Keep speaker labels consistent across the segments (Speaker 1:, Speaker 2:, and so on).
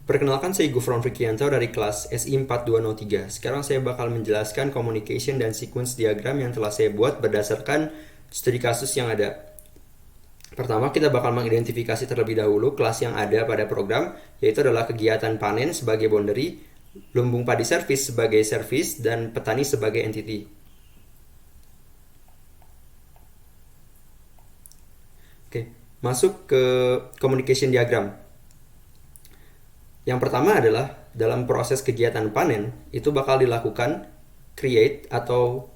Speaker 1: Perkenalkan, saya Gufron Frikianto dari kelas SI 4203. Sekarang saya bakal menjelaskan communication dan sequence diagram yang telah saya buat berdasarkan studi kasus yang ada. Pertama, kita bakal mengidentifikasi terlebih dahulu kelas yang ada pada program, yaitu adalah kegiatan panen sebagai boundary, lumbung padi service sebagai service, dan petani sebagai entity. Oke, masuk ke communication diagram. Yang pertama adalah dalam proses kegiatan panen itu bakal dilakukan create atau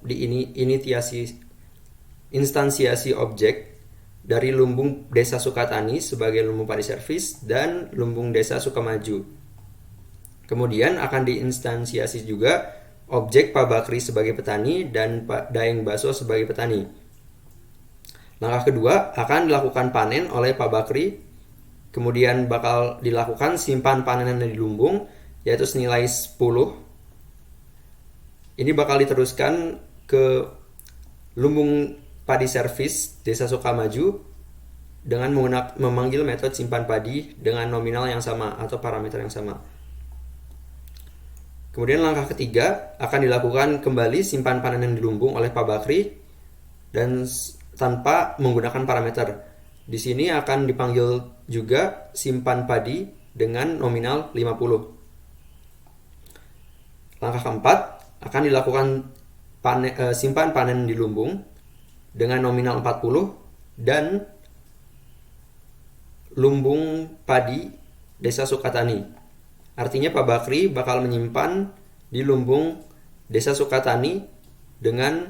Speaker 1: instansiasi objek dari lumbung Desa Sukatani sebagai lumbung padi service dan lumbung Desa Sukamaju. Kemudian akan diinstansiasi juga objek Pak Bakri sebagai petani dan Pak Daeng Baso sebagai petani. Langkah kedua akan dilakukan panen oleh Pak Bakri. Kemudian bakal dilakukan simpan panenan di lumbung, yaitu senilai 10. Ini bakal diteruskan ke lumbung padi service Desa Sukamaju dengan memanggil metode simpan padi dengan nominal yang sama atau parameter yang sama. Kemudian langkah ketiga akan dilakukan kembali simpan panenan di lumbung oleh Pak Bakri dan tanpa menggunakan parameter. Di sini akan dipanggil juga simpan padi dengan nominal 50. Langkah keempat akan dilakukan simpan panen di lumbung dengan nominal 40 dan lumbung padi Desa Sukatani. Artinya Pak Bakri bakal menyimpan di lumbung Desa Sukatani dengan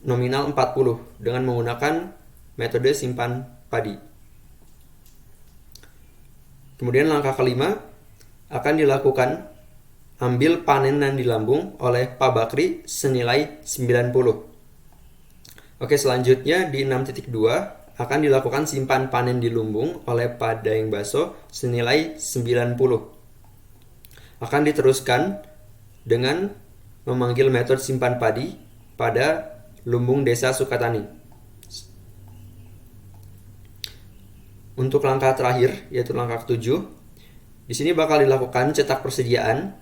Speaker 1: nominal 40 dengan menggunakan metode simpan padi. Kemudian langkah kelima akan dilakukan ambil panenan di lumbung oleh Pak Bakri senilai 90. Oke, selanjutnya di 6.2 akan dilakukan simpan panen di lumbung oleh Pak Daeng Baso senilai 90. Akan diteruskan dengan memanggil metode simpan padi pada lumbung Desa Sukatani. Untuk langkah terakhir, yaitu langkah ke-7, di sini bakal dilakukan cetak persediaan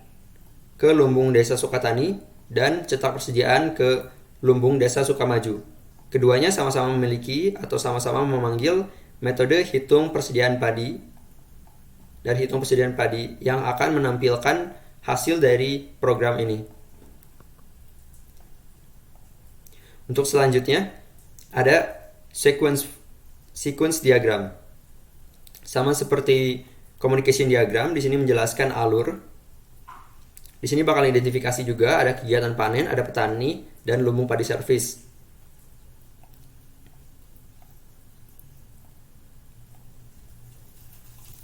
Speaker 1: ke lumbung Desa Sukatani dan cetak persediaan ke lumbung Desa Sukamaju. Keduanya sama-sama memiliki atau sama-sama memanggil metode hitung persediaan padi dan hitung persediaan padi yang akan menampilkan hasil dari program ini. Untuk selanjutnya ada sequence diagram. Sama seperti communication diagram, di sini menjelaskan alur. Di sini bakal identifikasi juga ada kegiatan panen, ada petani, dan lumbung padi service.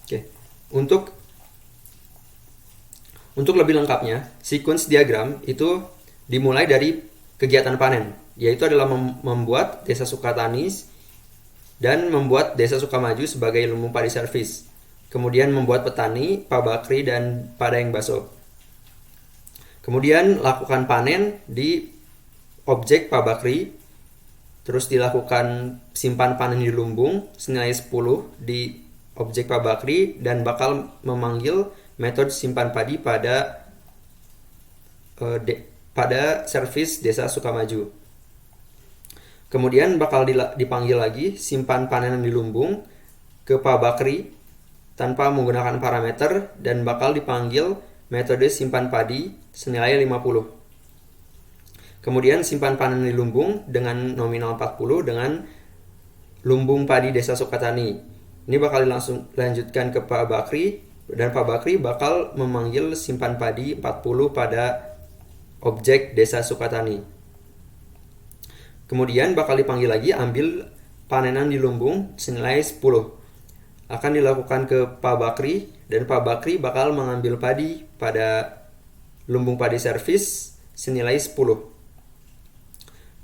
Speaker 1: Oke, untuk lebih lengkapnya, sequence diagram itu dimulai dari kegiatan panen, yaitu adalah membuat Desa Sukatani dan membuat Desa Sukamaju sebagai lumbung padi service. Kemudian membuat petani, Pak Bakri, dan Pak Daeng Baso. Kemudian lakukan panen di objek Pak Bakri. Terus dilakukan simpan panen di lumbung senilai 10 di objek Pak Bakri dan bakal memanggil metode simpan padi pada service Desa Sukamaju. Kemudian bakal dipanggil lagi simpan panenan di lumbung ke Pak Bakri tanpa menggunakan parameter dan bakal dipanggil metode simpan padi senilai 50. Kemudian simpan panen di lumbung dengan nominal 40 dengan lumbung padi Desa Sukatani. Ini bakal dilanjutkan ke Pak Bakri dan Pak Bakri bakal memanggil simpan padi 40 pada objek Desa Sukatani. Kemudian bakal dipanggil lagi ambil panenan di lumbung senilai 10. Akan dilakukan ke Pak Bakri dan Pak Bakri bakal mengambil padi pada lumbung padi service senilai 10.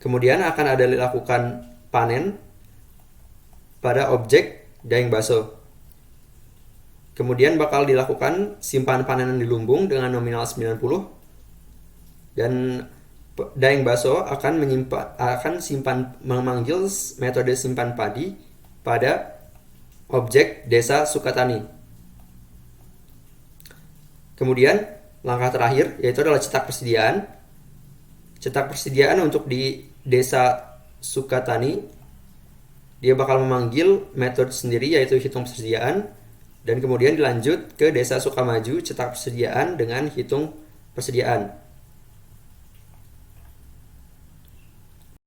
Speaker 1: Kemudian akan ada dilakukan panen pada objek Daeng Baso. Kemudian bakal dilakukan simpan panenan di lumbung dengan nominal 90 dan Daeng Baso akan memanggil metode simpan padi pada objek Desa Sukatani. Kemudian langkah terakhir yaitu adalah cetak persediaan. Cetak persediaan untuk di Desa Sukatani, dia bakal memanggil metode sendiri yaitu hitung persediaan, dan kemudian dilanjut ke Desa Sukamaju cetak persediaan dengan hitung persediaan.